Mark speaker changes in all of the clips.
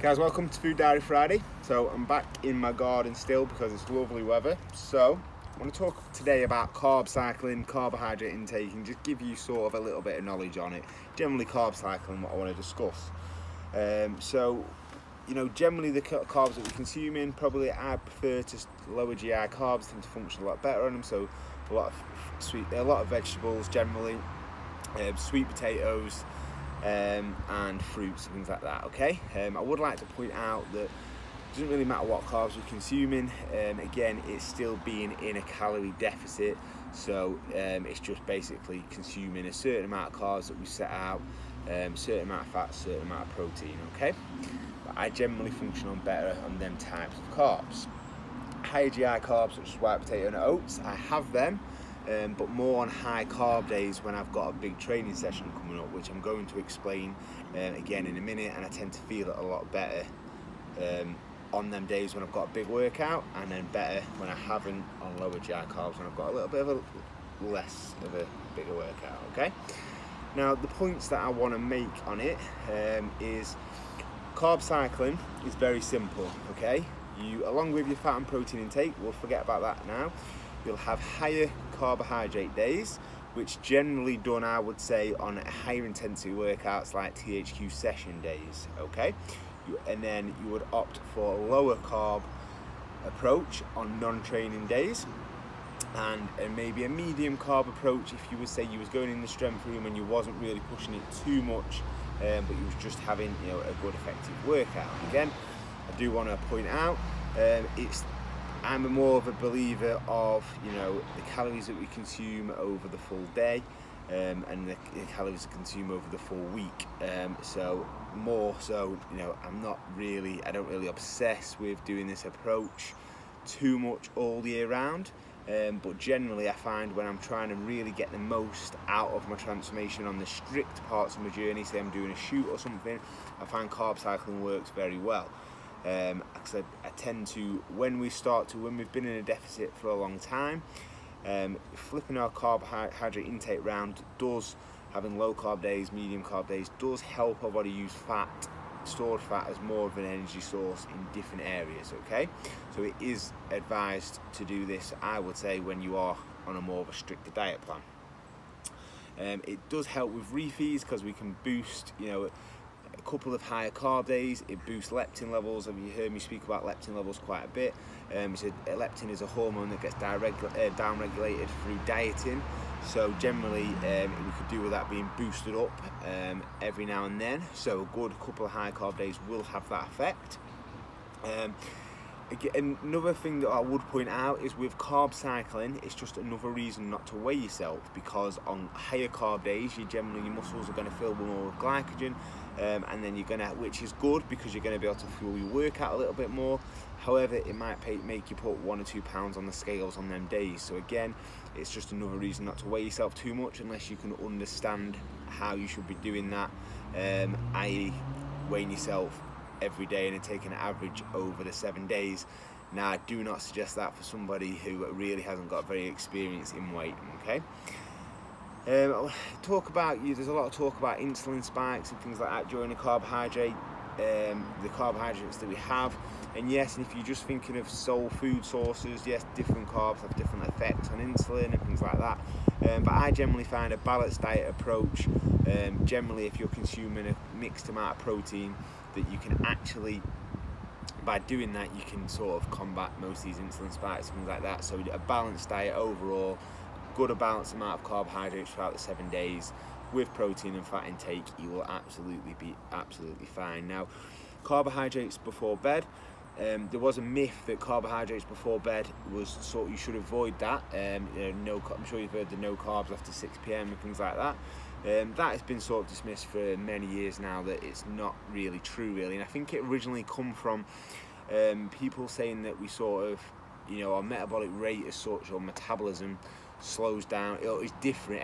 Speaker 1: Guys, welcome to Food Diary Friday. So I'm back in my garden still because it's lovely weather. So I want to talk today about carb cycling, carbohydrate intake, and just give you sort of a little bit of knowledge on it. Generally carb cycling, what I want to discuss. Generally the carbs that we're consuming, probably I prefer to lower GI carbs, tend to function a lot better on them. So a lot of vegetables generally, sweet potatoes, and fruits and things like that. Okay, I would like to point out that it doesn't really matter what carbs we're consuming. Again, it's still being in a calorie deficit, so it's just basically consuming a certain amount of carbs that we set out, certain amount of fat, certain amount of protein. Okay, but I generally function on better on them types of carbs. Higher GI carbs such as white potato and oats, I have them. But more on high carb days when I've got a big training session coming up, which I'm going to explain again in a minute, and I tend to feel it a lot better on them days when I've got a big workout, and then better when I haven't on lower GI carbs when I've got a little bit of a less of a bigger workout. Okay, now the points that I want to make on it is carb cycling is very simple. Okay, you, along with your fat and protein intake, we'll forget about that now, you'll have higher carbohydrate days, which generally done, I would say, on higher intensity workouts like THQ session days. Okay, and then you would opt for a lower carb approach on non-training days, and maybe a medium carb approach if you would say you was going in the strength room and you wasn't really pushing it too much, but you was just having a good effective workout. Again, I do want to point out I'm more of a believer of the calories that we consume over the full day, and the calories we consume over the full week. So more so, I don't really obsess with doing this approach too much all year round. But generally I find when I'm trying to really get the most out of my transformation on the strict parts of my journey, say I'm doing a shoot or something, I find carb cycling works very well. Because I tend to, when we've been in a deficit for a long time, flipping our carbohydrate intake round having low carb days, medium carb days, does help our body use stored fat as more of an energy source in different areas. Okay, so it is advised to do this, I would say, when you are on a more of a stricter diet plan. It does help with refeeds because we can boost, a couple of higher carb days. It boosts leptin levels. Have you heard me speak about leptin levels quite a bit? Leptin is a hormone that gets down-regulated through dieting. So generally, we could do with that being boosted up every now and then. So a good couple of high carb days will have that effect. Again, another thing that I would point out is with carb cycling, it's just another reason not to weigh yourself, because on higher carb days, your muscles are going to fill more with glycogen, and then which is good because you're going to be able to fuel your workout a little bit more. However, it might make you put 1 or 2 pounds on the scales on them days. So again, it's just another reason not to weigh yourself too much unless you can understand how you should be doing that, i.e. weighing yourself every day and then taking an average over the 7 days. Now, I do not suggest that for somebody who really hasn't got very experience in weight. Okay. There's a lot of talk about insulin spikes and things like that during the carbohydrates that we have. And yes, and if you're just thinking of sole food sources, yes, different carbs have different effects on insulin and things like that. But I generally find a balanced diet approach, generally if you're consuming a mixed amount of protein, that you can actually, by doing that, you can sort of combat most of these insulin spikes and things like that. So a balanced diet overall, a balanced amount of carbohydrates throughout the 7 days with protein and fat intake, you will be absolutely fine. Now, carbohydrates before bed, there was a myth that carbohydrates before bed was you should avoid that. I'm sure you've heard the no carbs after 6 p.m. and things like that. That has been sort of dismissed for many years now, that it's not really true, really. And I think it originally come from people saying that we sort of, our metabolic rate as such, or metabolism, slows down. It's different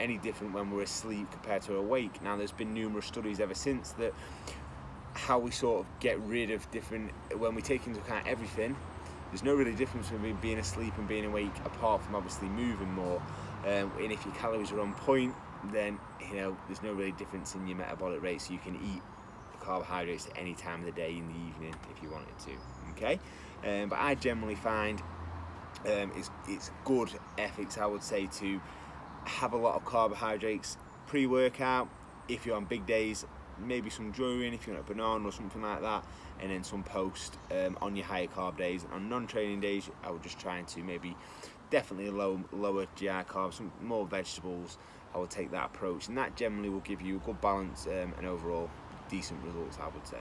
Speaker 1: when we're asleep compared to awake. Now, there's been numerous studies ever since that how we sort of get rid of when we take into account everything, there's no really difference between being asleep and being awake, apart from obviously moving more. And if your calories are on point, then there's no really difference in your metabolic rate, so you can eat carbohydrates at any time of the day in the evening if you wanted to. Okay, but I generally find it's good ethics, I would say, to have a lot of carbohydrates pre-workout. If you're on big days, maybe some during, if you want a banana or something like that, and then some post on your higher carb days. On non-training days, I would just try to maybe definitely lower GI carbs, some more vegetables. I would take that approach, and that generally will give you a good balance and overall decent results, I would say.